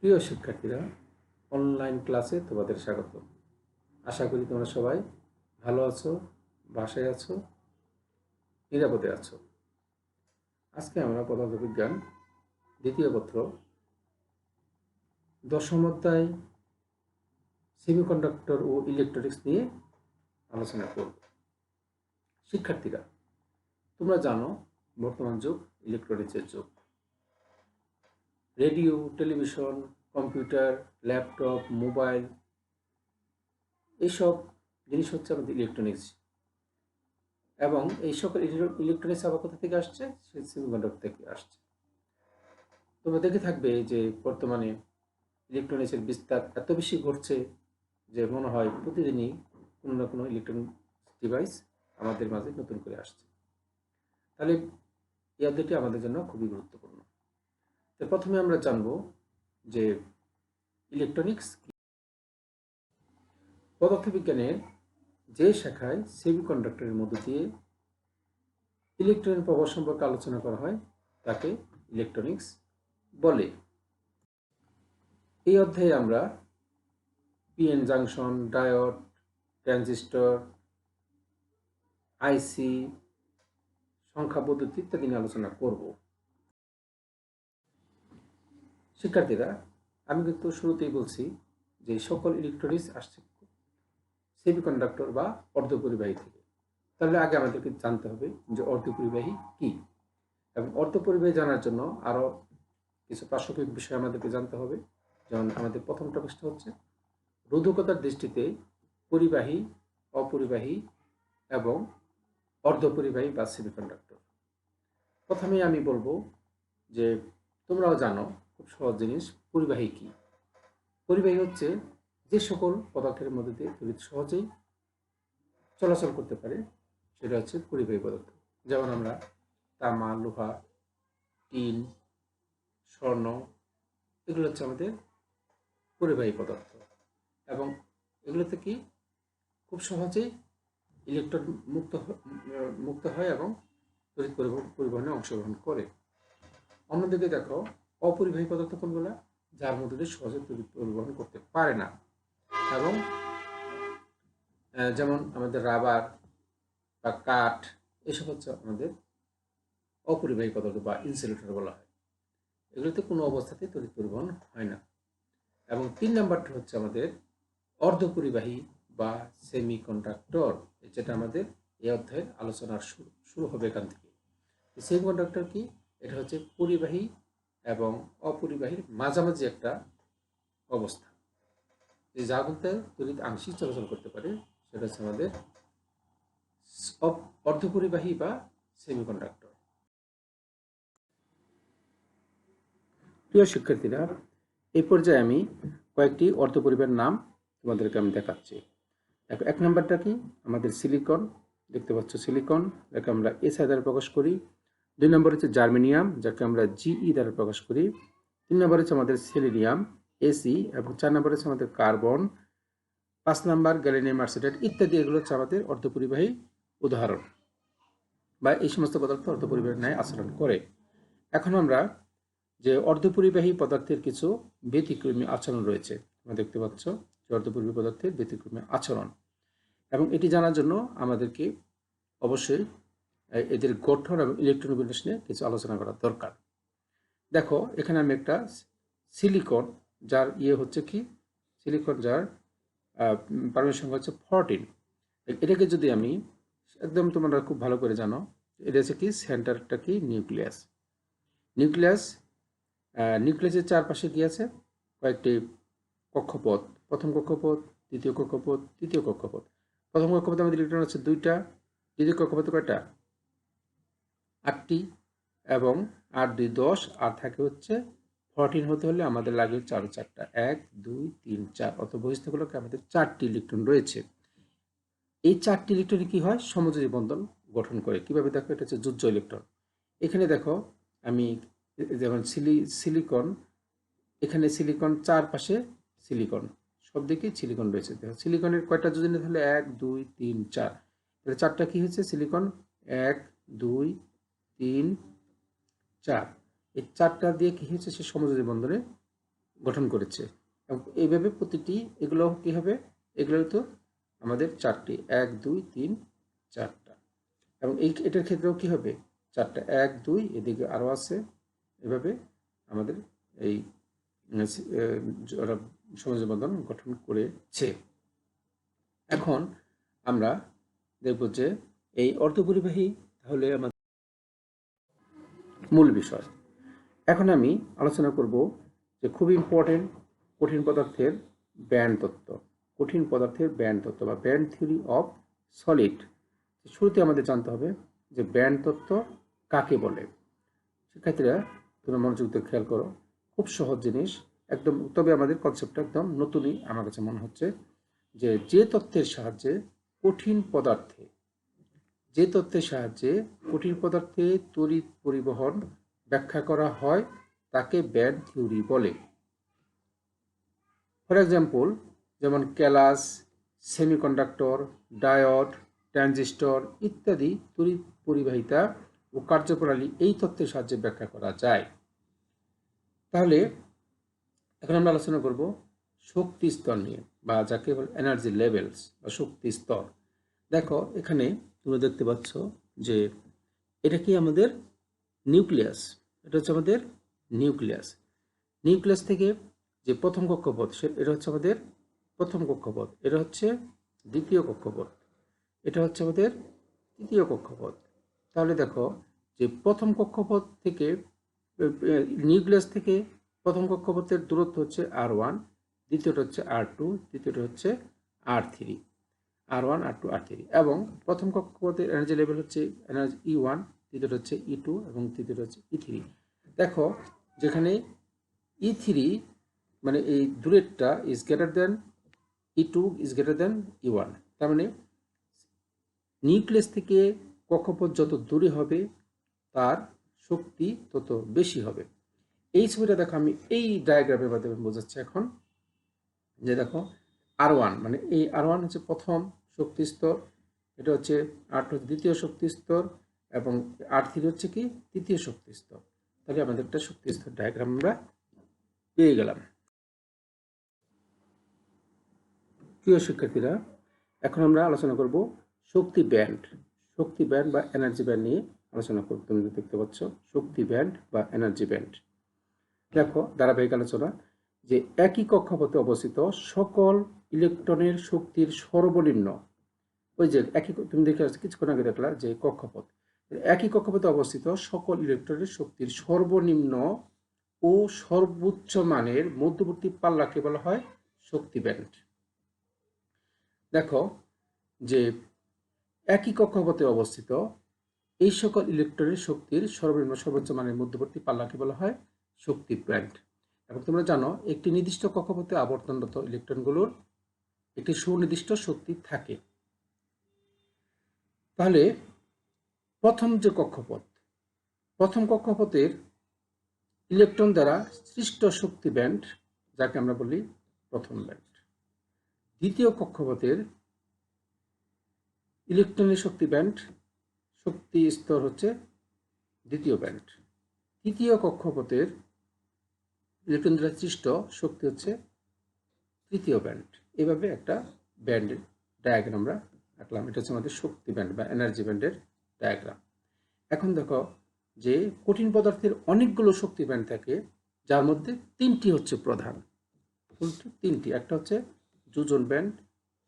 প্রিয় শিক্ষার্থীরা, অনলাইন ক্লাসে তোমাদের স্বাগত। আশা করি তোমরা সবাই ভালো আছো, বাসায় আছো, নিরাপদে আছো। আজকে আমরা পদার্থবিজ্ঞান দ্বিতীয় পত্র দশম অধ্যায় সেমিকন্ডাক্টর ও ইলেকট্রনিক্স নিয়ে আলোচনা করব। শিক্ষার্থীরা, তোমরা জানো বর্তমান যুগ ইলেকট্রনিক্সের যুগ। Radio, television, computer, laptop, mobile এইসব জিনিস হচ্ছে আমাদের ইলেকট্রনিক্স। এবং এই সকল ইলেকট্রনিক্স আবার কোথা থেকে আসছে? সেমিকন্ডাক্টর থেকে আসছে। তোমরা দেখে থাকবে যে বর্তমানে ইলেকট্রনিক্সের বিস্তার এত বেশি ঘটছে যে মনে হয় প্রতিদিনই কোনো না কোনো ইলেকট্রনিক ডিভাইস আমাদের মাঝে নতুন করে আসছে। তাহলে এই অধ্যায়টি আমাদের জন্য খুবই গুরুত্বপূর্ণ। তো প্রথমে আমরা জানব যে ইলেকট্রনিক্স কি। পদার্থবিজ্ঞানের যে শাখায় সেমিকন্ডাক্টরের মধ্য দিয়ে ইলেকট্রনের প্রভাব সম্পর্কে আলোচনা করা হয় তাকে ইলেকট্রনিক্স বলে। এই অধ্যায়ে আমরা পিএন জাংশন, ডায়োড, ট্রানজিস্টর, আইসি, সংখ্যা পদ্ধতি ইত্যাদি নিয়ে আলোচনা করব। শিক্ষার্থীরা, আমি কিন্তু শুরুতেই বলছি যে সকল ইলেকট্রনিক্স আসছে সেমিকন্ডাক্টর বা অর্ধপরিবাহী থেকে। তাহলে আগে আমাদেরকে জানতে হবে যে অর্ধপরিবাহী কি, এবং অর্ধপরিবাহী জানার জন্য আরও কিছু প্রাসঙ্গিক বিষয় আমাদেরকে জানতে হবে। যেমন আমাদের প্রথম টপিকটা হচ্ছে রোধকতার দৃষ্টিতে পরিবাহী, অপরিবাহী এবং অর্ধপরিবাহী বা সেমিকন্ডাক্টর। প্রথমেই আমি বলবো যে তোমরাও জানো খুব সহজ জিনিস, পরিবাহী কি। পরিবাহী হচ্ছে যে সকল পদার্থের মধ্যে দিয়ে তড়িৎ সহজেই চলাচল করতে পারে, সেটা হচ্ছে পরিবাহী পদার্থ। যেমন আমরা তামা, লোহা, টিন, স্বর্ণ, এগুলো হচ্ছে আমাদের পরিবাহী পদার্থ। এবং এগুলোতে কি খুব সহজেই ইলেকট্রন মুক্ত হয় এবং তড়িৎ পরিবহনে অংশগ্রহণ করে। অন্যদিকে দেখো অপরিবাহী পদার্থ কোনগুলো? যার মধ্যে দিয়ে সহজে তড়িৎ পরিবহন করতে পারে না। এবং যেমন আমাদের রাবার বা কাঠ, এসব হচ্ছে আমাদের অপরিবাহী পদার্থ বা ইনসুলেটর বলা হয়। এগুলোতে কোনো অবস্থাতেই তড়িৎ পরিবহন হয় না। এবং 3 নাম্বারটা হচ্ছে আমাদের অর্ধপরিবাহী বা সেমিকন্ডাক্টর, যেটা আমাদের এই অধ্যায়ের আলোচনার শুরু হবে এখান থেকে। সেমিকন্ডাক্টর কি? এটা হচ্ছে পরিবাহী এবং অপরিবাহীর মাঝামাঝি একটা অবস্থা, যার মধ্যে তড়িৎ আংশিক চলাচল করতে পারে। সেটা হচ্ছে আমাদের অর্ধপরিবাহী বা সেমিকন্ডাক্টর। প্রিয় শিক্ষার্থীরা, এই পর্যায়ে আমি কয়েকটি অর্ধপরিবাহীর নাম তোমাদেরকে আমি দেখাচ্ছি। এক নম্বরটা কি? আমাদের সিলিকন। দেখতে পাচ্ছ সিলিকন, যাকে আমরা এসআই দ্বারা প্রকাশ করি। 2 নম্বর হচ্ছে জার্মেনিয়াম, যাকে আমরা জিই দ্বারা প্রকাশ করি। 3 নম্বর হচ্ছে আমাদের সেলেনিয়াম, এসি। এবং 4 নম্বর হচ্ছে আমাদের কার্বন। 5 নাম্বার গ্যালিনিয়াম আর্সেনাইড ইত্যাদি। এগুলো হচ্ছে আমাদের অর্ধপরিবাহী উদাহরণ, বা এই সমস্ত পদার্থ অর্ধপরিবাহীর ন্যায় আচরণ করে। এখন আমরা যে অর্ধপরিবাহী পদার্থের কিছু ব্যতিক্রমী আচরণ রয়েছে, তোমরা দেখতে পাচ্ছ যে অর্ধপরিবাহী পদার্থের ব্যতিক্রমী আচরণ, এবং এটি জানার জন্য আমাদেরকে অবশ্যই এদের গঠন এবং ইলেকট্রন বিন্যাস নিয়ে কিছু আলোচনা করা দরকার। দেখো এখানে আমি একটা সিলিকন, যার হচ্ছে কি সিলিকন, যার পারমাণবিক সংখ্যা হচ্ছে 14। এটাকে যদি আমি একদম, তোমরা খুব ভালো করে জানো, এটা হচ্ছে কি সেন্টারটা কি নিউক্লিয়াস। নিউক্লিয়াসের চারপাশে কি আছে? কয়েকটি কক্ষপথ। প্রথম কক্ষপথ, দ্বিতীয় কক্ষপথ, তৃতীয় কক্ষপথ। প্রথম কক্ষপথে আমাদের ইলেকট্রন আছে 2টা, দ্বিতীয় কক্ষপথে কয়টা? 8টি, এবং 8 2 10, আর থাকে হচ্ছে 14 হতে হলে আমাদের লাগে হচ্ছে আরো 4টা, 1 2 3 4। অত বহিস্থগুলোকে আমাদের 4টি ইলেকট্রন রয়েছে। এই 4টি ইলেকট্রন কি হয়? সমযোজী বন্ধন গঠন করে। কিভাবে? দেখো, এটা হচ্ছে যোজ্য ইলেকট্রন। এখানে দেখো আমি যেমন সিলিকন, এখানে সিলিকন, চারপাশে সিলিকন, সব দিকেই সিলিকন রয়েছে। দেখো সিলিকনের কয়টা যোজনী? তাহলে 1 2 3 4। তাহলে 4টা কি হচ্ছে? সিলিকন 1 2 3 4। এই 4টা দিয়ে কি হচ্ছে? সে সমযোজী বন্ধনে গঠন করেছে। এবং এইভাবে প্রতিটি এগুলো কি হবে, এগুলো তো আমাদের চারটি, 1 2 3 4টা। এবং এটার ক্ষেত্রেও কি হবে, 4টা, 1 2, এদিকে আরও আছে। এভাবে আমাদের এই সমাজের বন্ধন গঠন করেছে। এখন আমরা দেখব যে এই অর্ধপরিবাহী তাহলে আমাদের মূল বিষয়। এখন আমি আলোচনা করব যে খুব ইম্পর্টেন্ট কঠিন পদার্থের ব্যান্ড তত্ত্ব। কঠিন পদার্থের ব্যান্ড তত্ত্ব বা ব্যান্ড থিওরি অফ সলিড। শুরুতে আমাদের জানতে হবে যে ব্যান্ড তত্ত্ব কাকে বলে। শিক্ষার্থীরা তোমরা মনোযোগ দিয়ে খেয়াল করো, খুব সহজ জিনিস একদম, তবে আমাদের কনসেপ্টটা একদম নতুনই আমার কাছে মনে হচ্ছে। যে তত্ত্বের সাহায্যে কঠিন পদার্থে কঠিন পদার্থে তড়িৎ পরিবহন ব্যাখ্যা করা হয় তাকে ব্যান্ড থিওরি বলে। ফর এক্সাম্পল, যেমন ক্যালাস, সেমিকন্ডাক্টর, ডায়োড, ট্রানজিস্টর ইত্যাদি তড়িৎ পরিবাহিতা ও কার্যপ্রণালী এই তত্ত্বের সাহায্যে ব্যাখ্যা করা যায়। তাহলে এখন আমরা আলোচনা করব শক্তি স্তর নিয়ে, বা যাকে বলে এনার্জি লেভেলস বা শক্তি স্তর। দেখো এখানে তোমরা দেখতে পাচ্ছ যে এটা কি আমাদের নিউক্লিয়াস। এটা হচ্ছে আমাদের নিউক্লিয়াস থেকে যে প্রথম কক্ষপথ, এটা হচ্ছে আমাদের প্রথম কক্ষপথ, এটা হচ্ছে দ্বিতীয় কক্ষপথ, এটা হচ্ছে আমাদের তৃতীয় কক্ষপথ। তাহলে দেখো যে প্রথম কক্ষপথ থেকে নিউক্লিয়াস থেকে প্রথম কক্ষপথের দূরত্ব হচ্ছে R1, দ্বিতীয়টা হচ্ছে R2, তৃতীয়টা হচ্ছে R3, R1 R2 R3। এবং প্রথম কক্ষপথের এনার্জি লেভেল হচ্ছে এনার্জি E1, দ্বিতীয়টা হচ্ছে E2 এবং তৃতীয়টা হচ্ছে E3। দেখো যেখানে E3 মানে এই দূরেরটা is greater than E2 is greater than E1। তার মানে নিউক্লিয়াস থেকে কক্ষপথ যত দূরে হবে তার শক্তি তত বেশি হবে। এই ছবিটা দেখো, আমি এই ডায়াগ্রামের মাধ্যমে বোঝাচ্ছি এখন। যে দেখো R1 মানে এই R1 হচ্ছে প্রথম শক্তি স্তর, এটা হচ্ছে R2 দ্বিতীয় শক্তি স্তর, এবং R3 হচ্ছে কি তৃতীয় শক্তি স্তর। তাহলে আমাদের একটা শক্তি স্তর ডায়াগ্রাম আমরা পেয়ে গেলাম। প্রিয় শিক্ষার্থীরা, এখন আমরা আলোচনা করব শক্তি ব্যান্ড বা এনার্জি ব্যান্ড নিয়ে আলোচনা করব। তুমি দেখতে পাচ্ছ শক্তি ব্যান্ড বা এনার্জি ব্যান্ড। দেখো ধারাবাহিক আলোচনা, যে একই কক্ষপথে অবস্থিত সকল ইলেকট্রনের শক্তির সর্বনিম্ন, ওই যে একই, তুমি দেখে আসছো কিছুক্ষণ আগে দেখলা যে কক্ষপথ, একই কক্ষপথে অবস্থিত সকল ইলেকট্রনের শক্তির সর্বনিম্ন ও সর্বোচ্চ মানের মধ্যবর্তী পাল্লাকে বলা হয় শক্তি ব্যান্ড। দেখো যে একই কক্ষপথে অবস্থিত এই সকল ইলেকট্রনের শক্তির সর্বনিম্ন সর্বোচ্চ মানের মধ্যবর্তী পাল্লাকে বলা হয় শক্তি ব্যান্ড। এবং তোমরা জানো একটি নির্দিষ্ট কক্ষপথে আবর্তনরত ইলেকট্রনগুলোর একটি সুনির্দিষ্ট শক্তি থাকে। তাহলে প্রথম কক্ষপথের ইলেকট্রন দ্বারা সৃষ্ট শক্তি ব্যান্ড, যাকে আমরা বলি প্রথম ব্যান্ড। দ্বিতীয় কক্ষপথের ইলেকট্রনের শক্তি স্তর হচ্ছে দ্বিতীয় ব্যান্ড। তৃতীয় কক্ষপথের ইলেকট্রন দ্বারা সৃষ্ট শক্তি হচ্ছে তৃতীয় ব্যান্ড। এভাবে একটা ব্যান্ডের ডায়াগ্রাম আমরা আঁকলাম। এটা হচ্ছে আমাদের শক্তি ব্যান্ড বা এনার্জি ব্যান্ডের ডায়াগ্রাম। এখন দেখো যে কঠিন পদার্থের অনেকগুলো শক্তি ব্যান্ড থাকে, যার মধ্যে তিনটি হচ্ছে প্রধান। তিনটি, একটা হচ্ছে যোজন ব্যান্ড,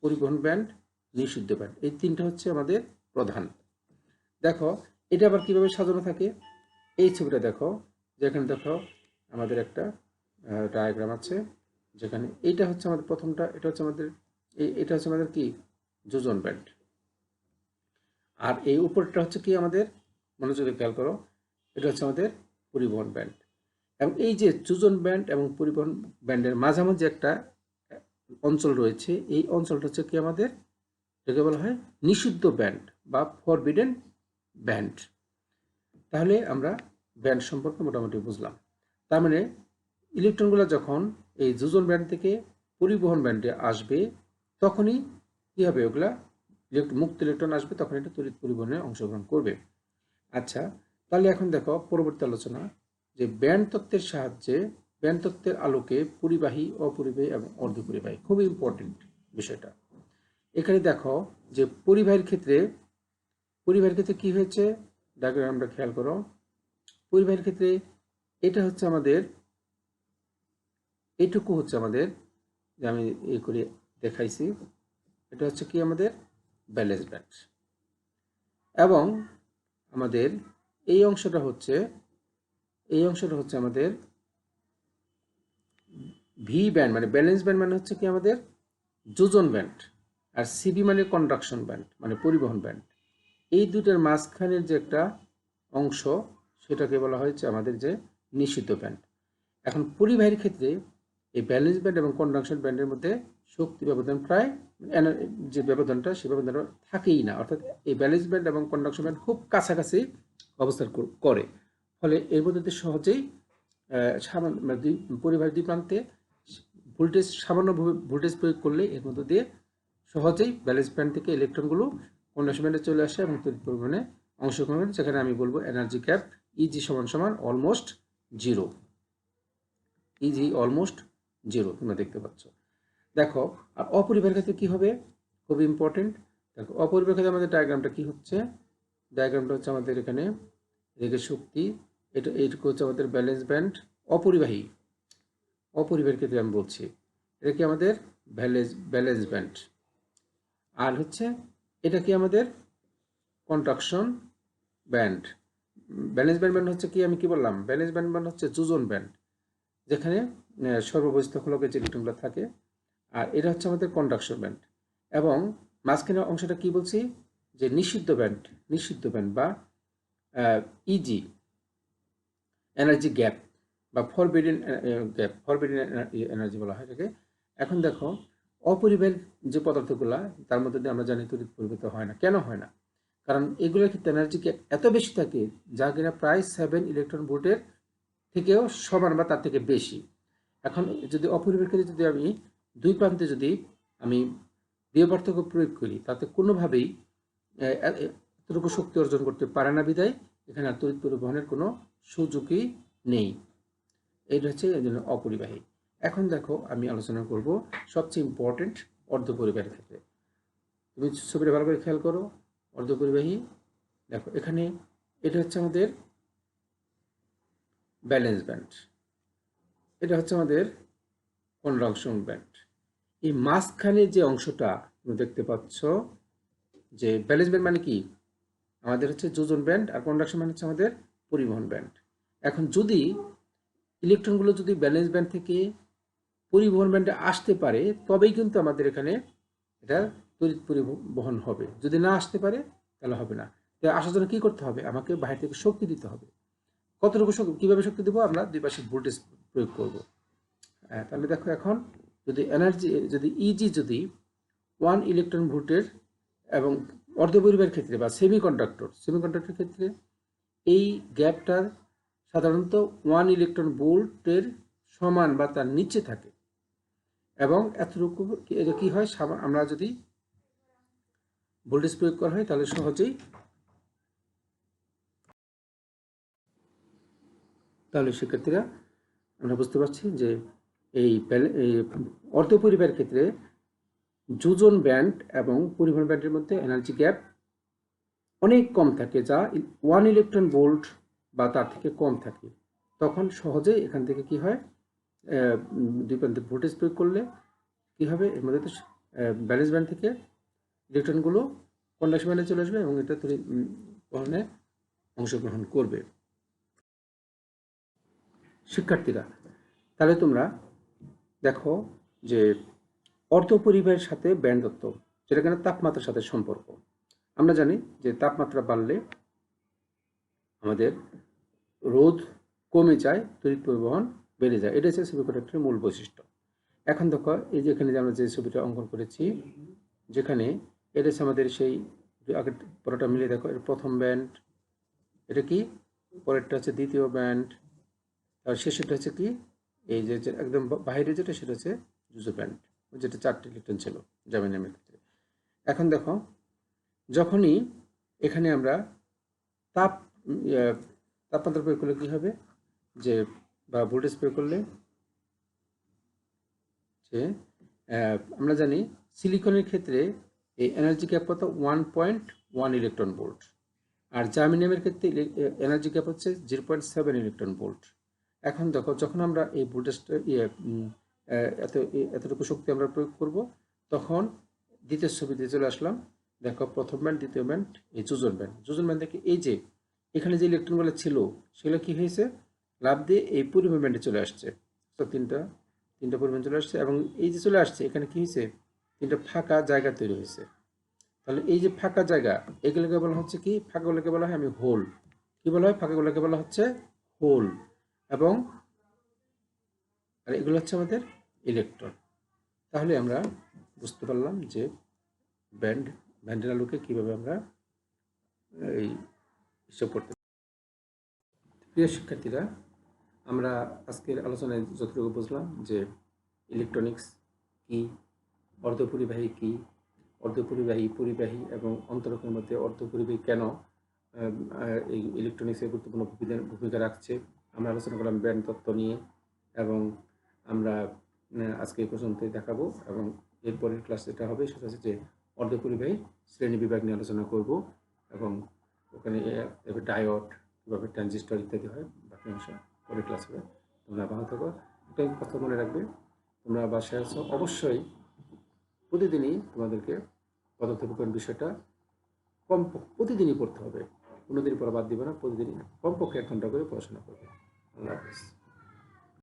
পরিবহন ব্যান্ড, নিষিদ্ধ ব্যান্ড। এই তিনটা হচ্ছে আমাদের প্রধান। দেখো এটা আবার কিভাবে সাজানো থাকে, এই ছবিটা দেখো, যেখানে দেখো আমাদের একটা ডায়াগ্রাম আছে, যেখানে এইটা হচ্ছে আমাদের প্রথমটা, এটা হচ্ছে আমাদের কি যোজন ব্যান্ড, আর এই উপরটা হচ্ছে কি আমাদের, মনোযোগে খেয়াল করো, এটা হচ্ছে আমাদের পরিবহন ব্যান্ড। এবং এই যে যোজন ব্যান্ড এবং পরিবহন ব্যান্ডের মাঝামাঝি একটা অঞ্চল রয়েছে, এই অঞ্চলটা হচ্ছে কি আমাদের, এটাকে বলা হয় নিষিদ্ধ ব্যান্ড বা ফরবিডেন ব্যান্ড। তাহলে আমরা ব্যান্ড সম্পর্কে মোটামুটি বুঝলাম। তার মানে ইলেকট্রনগুলো যখন এই যোজন ব্যান্ড থেকে পরিবহন ব্যান্ডে আসবে, তখনই কি হবে, ওগুলা মুক্ত ইলেকট্রন আসবে, তখন এটা তড়িৎ পরিবহনে অংশগ্রহণ করবে। আচ্ছা, তাহলে এখন দেখো পরবর্তী আলোচনা, যে ব্যান্ড তত্ত্বের সাহায্যে ব্যান্ড তত্ত্বের আলোকে পরিবাহী, অপরিবাহী এবং অর্ধপরিবাহী, খুবই ইম্পর্টেন্ট বিষয়টা। এখানে দেখো যে পরিবাহীর ক্ষেত্রে কি হয়েছে, ডায়াগ্রামটা খেয়াল করো। পরিবাহীর ক্ষেত্রে এটা হচ্ছে আমাদের, এইটুকু হচ্ছে আমাদের, যে আমি এই করে দেখাইছি, এটা হচ্ছে কি আমাদের ব্যালেন্স ব্যান্ড, এবং আমাদের এই অংশটা হচ্ছে আমাদের ভি ব্যান্ড, মানে ব্যালেন্স ব্যান্ড মানে হচ্ছে কি আমাদের যোজন ব্যান্ড, আর সিবি মানে কন্ডাকশন ব্যান্ড, মানে পরিবহন ব্যান্ড। এই দুটার মাঝখানের যে একটা অংশ, সেটাকে বলা হয়েছে আমাদের যে নিষিদ্ধ ব্যান্ড। এখন পরিবাহীর ক্ষেত্রে এই ব্যালেন্স ব্যান্ড এবং কন্ডাকশন ব্যান্ডের মধ্যে শক্তি ব্যবধান প্রায়, যে ব্যবধানটা, সেই ব্যবধানটা থাকেই না, অর্থাৎ এই ব্যালেন্স ব্যান্ড এবং কন্ডাকশন ব্যান্ড খুব কাছাকাছি অবস্থান করে, ফলে এর মধ্যে সহজেই পরিবাহীর দুই প্রান্তে সামান্য ভোল্টেজ প্রয়োগ করলে এর মধ্যে দিয়ে সহজেই ব্যালেন্স ব্যান্ড থেকে ইলেকট্রনগুলো কন্ডাকশন ব্যান্ডে চলে আসে এবং তড়িৎ পরিবহনে অংশগ্রহণ করে, যেখানে আমি বলবো এনার্জি গ্যাপ ইজি সমান almost zero. Easy almost zero, তোমরা দেখতে পাচ্ছ। দেখো, আর অপরিবাহীর ক্ষেত্রে কি হবে, খুবই ইম্পর্টেন্ট। দেখো, অপরিবাহীর ক্ষেত্রে আমাদের ডায়াগ্রামটা কি হচ্ছে, ডায়াগ্রামটা হচ্ছে আমাদের এখানে রেখে শক্তি, এইটুকু হচ্ছে আমাদের ব্যালেন্স ব্যান্ড। অপরিবাহীর ক্ষেত্রে আমি বলছি, এটা কি আমাদের ব্যালেন্স ব্যান্ড, আর হচ্ছে এটা কি আমাদের কন্ডাকশন ব্যান্ড। ব্যালেন্স ব্যান্ড মানে হচ্ছে কি, আমি কি বললাম, ব্যালেন্স ব্যান্ড মানে হচ্ছে যোজন ব্যান্ড, যেখানে সর্ববহিস্থলকে যে ইলেকট্রনগুলো থাকে, আর এটা হচ্ছে আমাদের কন্ডাকশন ব্যান্ড। এবং মাঝখানের অংশটা কি বলছি, যে নিষিদ্ধ ব্যান্ড বা ইজি এনার্জি গ্যাপ বা ফরবিডেন এনার্জি বলা হয় এটাকে। এখন দেখো, অপরিবাহীর যে পদার্থগুলা, তার মধ্যে দিয়ে আমরা জানি তড়িৎ পরিবর্তিত হয় না। কেন হয় না? কারণ এগুলোর ক্ষেত্রে এনার্জি গ্যাপ এত বেশি থাকে, যা কিনা প্রায় 7 ইলেকট্রন ভোল্টের থেকেও সমান বা তার থেকে বেশি। এখন যদি অপরিবাহীর ক্ষেত্রে যদি আমি দুই প্রান্তে যদি আমি বিভব পার্থক্য প্রয়োগ করি, তাতে কোনোভাবেই এতটুকু শক্তি অর্জন করতে পারে না, বিধায় এখানে আর তড়িৎ পরিবহনের কোনো সুযোগই নেই। এইটা হচ্ছে এই জন্য অপরিবাহী। এখন দেখো, আমি আলোচনা করব সবচেয়ে ইম্পর্টেন্ট অর্ধপরিবাহীর ক্ষেত্রে। তুমি ছবিটা ভালো করে খেয়াল করো। অর্ধপরিবাহী, দেখো এখানে এটা হচ্ছে আমাদের ব্যালেন্স ব্যান্ড, এটা হচ্ছে আমাদের কন্ডাকশন ব্যান্ড। এই মাঝখানে যে অংশটা তুমি দেখতে পাচ্ছ, যে ব্যালেন্স ব্যান্ড মানে কি, আমাদের হচ্ছে যোজন ব্যান্ড, আর কন্ডাকশন ব্যান্ড হচ্ছে আমাদের পরিবহন ব্যান্ড। এখন যদি ইলেকট্রনগুলো যদি ব্যালেন্স ব্যান্ড থেকে পরিবহন ব্যান্ডে আসতে পারে, তবেই কিন্তু আমাদের এখানে এটা তড়িৎ পরিবহন হবে। যদি না আসতে পারে, তাহলে হবে না। তাই আসার জন্য কি করতে হবে, আমাকে বাইরে থেকে শক্তি দিতে হবে। কতটুকু শক্তি, কিভাবে শক্তি দেবো, আমরা দুই পাশে ভোল্টেজ প্রয়োগ করব। তাহলে দেখো, এখন যদি ইজি যদি 1 ইলেকট্রন ভোল্টের এবং অর্ধপরিবাহীর ক্ষেত্রে বা সেমিকন্ডাক্টর ক্ষেত্রে এই গ্যাপটার সাধারণত 1 ইলেকট্রন ভোল্টের সমান বা তার নিচে থাকে, এবং এতটুকু কি হয়, আমরা যদি ভোল্টেজ প্রয়োগ করা হয়, তাহলে সহজেই, তাহলে শিক্ষার্থীরা আমরা বুঝতে পারছি যে এই অর্ধপরিবাহীর ক্ষেত্রে যোজন ব্যান্ড এবং পরিবহন ব্যান্ডের মধ্যে এনার্জি গ্যাপ অনেক কম থাকে, যা 1 ইলেকট্রন ভোল্ট বা তার থেকে কম থাকে। তখন সহজেই এখান থেকে কি হয়, দুই প্রান্তে ভোল্টেজ প্রয়োগ করলে কি হবে, এর মধ্যে তো ব্যালেন্স ব্যান্ড থেকে ইলেকট্রনগুলো কন্ডাকশন ব্যান্ডে চলে আসবে এবং এটা তড়িৎ বহনে অংশগ্রহণ করবে। শিক্ষার্থীরা, তাহলে তোমরা দেখো যে অর্ধপরিবাহীর সাথে ব্যান্ড তত্ত্ব, যেটা কিনা তাপমাত্রার সাথে সম্পর্ক। আমরা জানি যে তাপমাত্রা বাড়লে আমাদের রোধ কমে যায়, তড়িৎ পরিবহন বেড়ে যায়। এটা হচ্ছে সেমিকন্ডাক্টরের মূল বৈশিষ্ট্য। এখন দেখো, এই যে এখানে আমরা যে ছবিটা অঙ্কন করেছি, যেখানে এটা হচ্ছে আমাদের সেই আগের পরোটা মিলে দেখো, এর প্রথম ব্যান্ড, এটা কি, পরেরটা হচ্ছে দ্বিতীয় ব্যান্ড, আর শেষেরটা হচ্ছে কি, এই যে একদম বাইরে যেটা, সেটা হচ্ছে যুজো ব্যান্ড, যেটা 4টি ইলেকট্রন ছিল জার্মেনিয়ামের ক্ষেত্রে। এখন দেখো, যখনই এখানে আমরা তাপমাত্রা প্রয়োগ করলে কি হবে, যে বা ভোল্টেজ প্রয়োগ করলে যে আমরা জানি সিলিকনের ক্ষেত্রে এই এনার্জি গ্যাপ কত 1.1 ইলেকট্রন ভোল্ট, আর জার্মেনিয়ামের ক্ষেত্রে এনার্জি গ্যাপ হচ্ছে 0.7 ইলেকট্রন ভোল্ট। এখন দেখো যখন আমরা এই ভোল্টেজটা এতটুকু শক্তি আমরা প্রয়োগ করব, তখন দ্বিতীয় ছবিতে চলে আসলাম। দেখো প্রথম ব্যান্ড, দ্বিতীয় ব্যান্ড, এই যোজন ব্যান্ড। যোজন ব্যান্ড থেকে এই যে এখানে যে ইলেকট্রনগুলো ছিল সেগুলো কি হয়েছে, লাভ দিয়ে এই পরিবাহী ব্যান্ডে চলে আসছে। তো তিনটা পরিমাণ চলে আসছে, এবং এই যে চলে আসছে এখানে কি হয়েছে, তিনটা ফাঁকা জায়গা তৈরি হয়েছে। তাহলে এই যে ফাঁকা জায়গা, এগুলোকে বলা হচ্ছে কি, ফাঁকাগুলোকে বলা হয় আমি হোল। কি বলা হয়, ফাঁকাগুলোকে বলা হচ্ছে হোল। এবং আর এগুলো হচ্ছে আমাদের ইলেকট্রন। তাহলে আমরা বুঝতে পারলাম যে ব্যান্ডের আলোকে কিভাবে আমরা এই হিসাব করতে। প্রিয় শিক্ষার্থীরা, আমরা আজকের আলোচনায় যতটুকু বুঝলাম যে ইলেকট্রনিক্স কি, অর্ধপরিবাহী কি, অর্ধপরিবাহী, পরিবাহী এবং অন্তরকের মধ্যে অর্ধপরিবাহী কেন এই ইলেকট্রনিক্সের গুরুত্বপূর্ণ ভূমিকা রাখছে, আমরা আলোচনা করলাম ব্যান্ড তত্ত্ব নিয়ে। এবং আমরা আজকে এই পর্যন্তই দেখাবো, এবং এরপরের ক্লাস যেটা হবে সেটা হচ্ছে যে অর্ধপরিবাহী শ্রেণী বিভাগ নিয়ে আলোচনা করব, এবং ওখানে ডায়োড, কীভাবে ট্রানজিস্টর ইত্যাদি হয়, বাকি অংশ পরের ক্লাস হবে। তোমরা ভালো থাকো। একটা কথা মনে রাখবে, তোমরা বাসায় আছো, অবশ্যই প্রতিদিনই তোমাদেরকে পদার্থবিজ্ঞান বিষয়টা প্রতিদিনই পড়তে হবে। কোনোদিন পড়া বাদ দিবে না, প্রতিদিনই কমপক্ষে 1 ঘন্টা করে পড়াশোনা করবে। আল্লাহ হাফেজ।